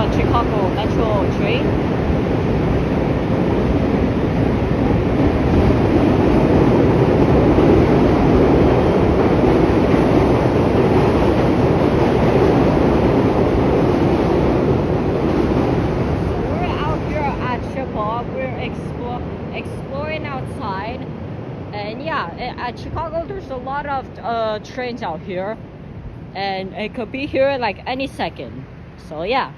the Chicago Metro train. Exploring outside, and yeah, at Chicago there's a lot of trains out here, and it could be here like any second. So yeah.